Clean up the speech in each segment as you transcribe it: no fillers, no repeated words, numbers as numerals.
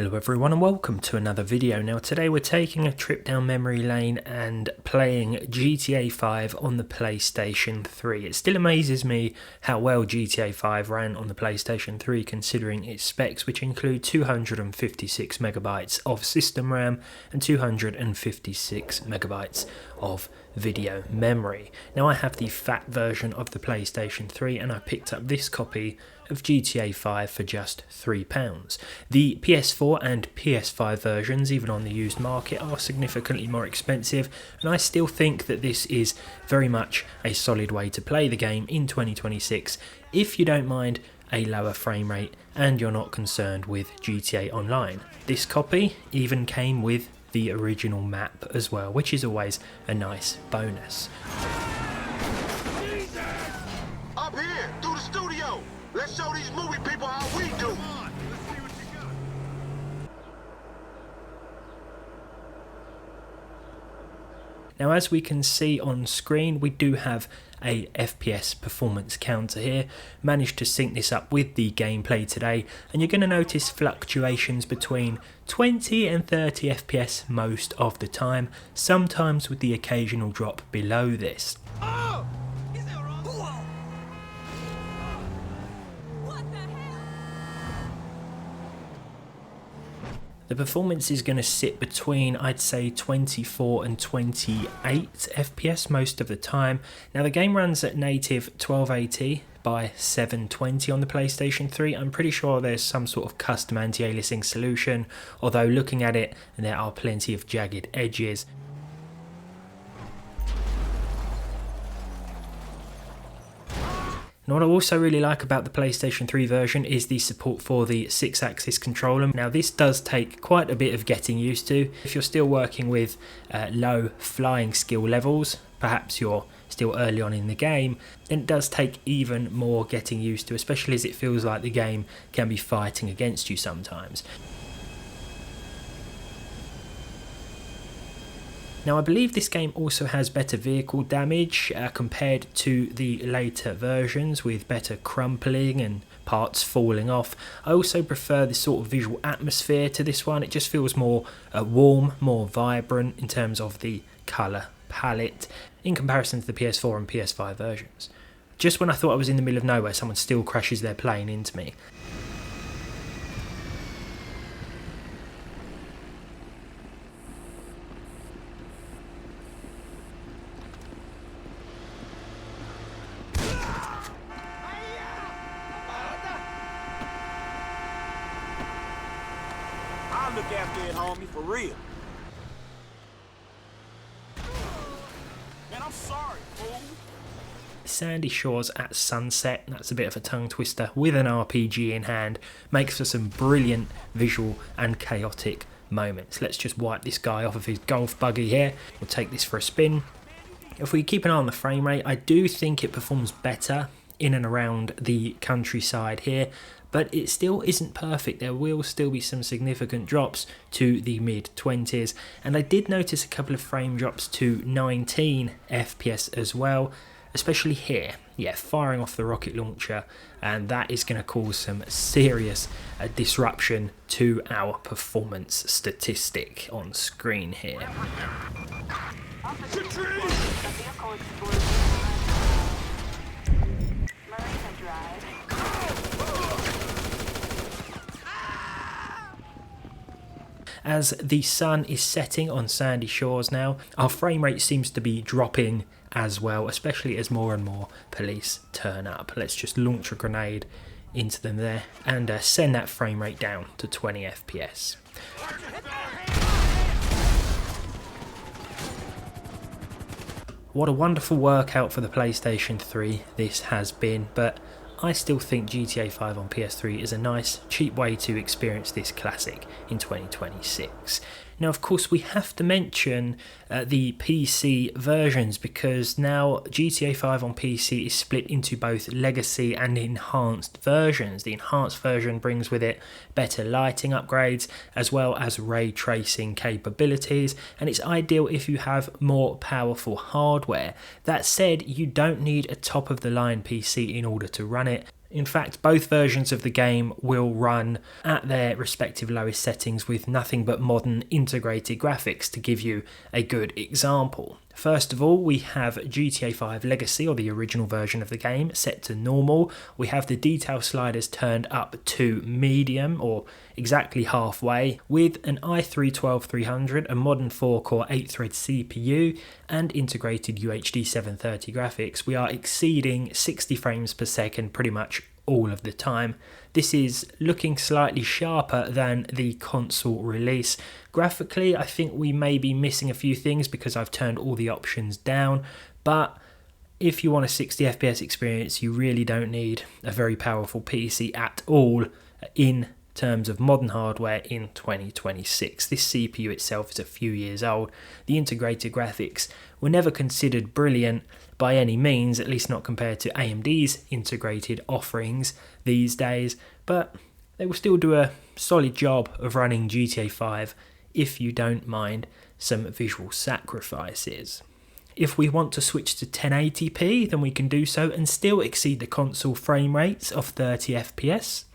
Hello everyone and welcome to another video. Now today we're taking a trip down memory lane and playing GTA 5 on the PlayStation 3. It still amazes me how well GTA 5 ran on the PlayStation 3 considering its specs, which include 256 megabytes of system RAM and 256 megabytes of video memory. Now I have the fat version of the PlayStation 3 and I picked up this copy of GTA 5 for just £3. The PS4 and PS5 versions, even on the used market, are significantly more expensive, and I still think that this is very much a solid way to play the game in 2026 if you don't mind a lower frame rate and you're not concerned with GTA Online. This copy even came with the original map as well, which is always a nice bonus. Up here, through the studio. Let's show these movie people how we do. Now, as we can see on screen, we do have a FPS performance counter here. Managed to sync this up with the gameplay today, and you're going to notice fluctuations between 20 and 30 FPS most of the time, sometimes with the occasional drop below this. Oh! The performance is going to sit between, I'd say, 24 and 28 FPS most of the time. Now the game runs at native 1280 by 720 on the PlayStation 3. I'm pretty sure there's some sort of custom anti-aliasing solution, although looking at it, there are plenty of jagged edges. And what I also really like about the PlayStation 3 version is the support for the 6-axis controller. Now this does take quite a bit of getting used to. If you're still working with low flying skill levels, perhaps you're still early on in the game, then it does take even more getting used to, especially as it feels like the game can be fighting against you sometimes. Now I believe this game also has better vehicle damage compared to the later versions, with better crumpling and parts falling off. I also prefer this sort of visual atmosphere to this one. It just feels more warm, more vibrant in terms of the colour palette in comparison to the PS4 and PS5 versions. Just when I thought I was in the middle of nowhere, someone still crashes their plane into me. I'll look after it, homie, for real. Man, I'm sorry, fool. Sandy Shores at sunset, that's a bit of a tongue twister, with an RPG in hand, makes for some brilliant visual and chaotic moments. Let's just wipe this guy off of his golf buggy here. We'll take this for a spin. If we keep an eye on the frame rate, I do think it performs better in and around the countryside here, but it still isn't perfect. There will still be some significant drops to the mid-20s, and I did notice a couple of frame drops to 19 FPS as well, especially here. Yeah, firing off the rocket launcher, and that is going to cause some serious disruption to our performance statistic on screen here. As the sun is setting on Sandy Shores now, our frame rate seems to be dropping as well, especially as more and more police turn up. Let's just launch a grenade into them there and send that frame rate down to 20 FPS. What a wonderful workout for the PlayStation 3 this has been, but I still think GTA 5 on PS3 is a nice, cheap way to experience this classic in 2026. Now, of course, we have to mention the PC versions, because now GTA 5 on PC is split into both legacy and enhanced versions. The enhanced version brings with it better lighting upgrades as well as ray tracing capabilities, and it's ideal if you have more powerful hardware. That said, you don't need a top of the line PC in order to run it. In fact, both versions of the game will run at their respective lowest settings with nothing but modern integrated graphics to give you a good example. First of all, we have GTA 5 Legacy, or the original version of the game, set to normal. We have the detail sliders turned up to medium, or exactly halfway, with an i3-12300, a modern 4-core 8-thread CPU, and integrated UHD 730 graphics. We are exceeding 60 frames per second pretty much all of the time. This is looking slightly sharper than the console release. Graphically, I think we may be missing a few things because I've turned all the options down, but if you want a 60 FPS experience, you really don't need a very powerful PC at all in terms of modern hardware in 2026. This CPU itself is a few years old. The integrated graphics were never considered brilliant by any means, at least not compared to AMD's integrated offerings these days, but they will still do a solid job of running GTA 5 if you don't mind some visual sacrifices. If we want to switch to 1080p, then we can do so and still exceed the console frame rates of 30 FPS.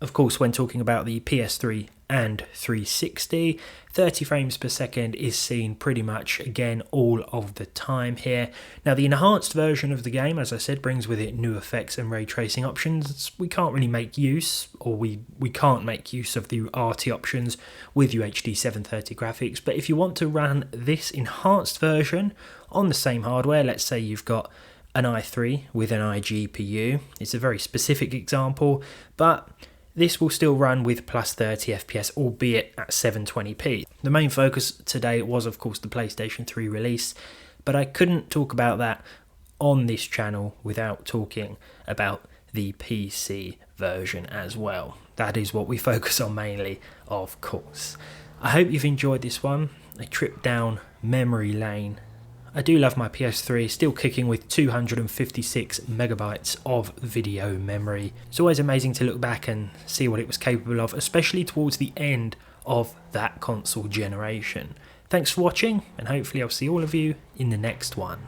Of course, when talking about the PS3 and 360, 30 frames per second is seen pretty much again all of the time here. Now, the enhanced version of the game, as I said, brings with it new effects and ray tracing options. We can't really make use, or we can't make use of the RT options with UHD 730 graphics, but if you want to run this enhanced version on the same hardware, let's say you've got an i3 with an iGPU, it's a very specific example, but this will still run with plus 30 FPS, albeit at 720p. The main focus today was, of course, the PlayStation 3 release, but I couldn't talk about that on this channel without talking about the PC version as well. That is what we focus on mainly, of course. I hope you've enjoyed this one, a trip down memory lane. I do love my PS3, still kicking with 256 megabytes of video memory. It's always amazing to look back and see what it was capable of, especially towards the end of that console generation. Thanks for watching, and hopefully I'll see all of you in the next one.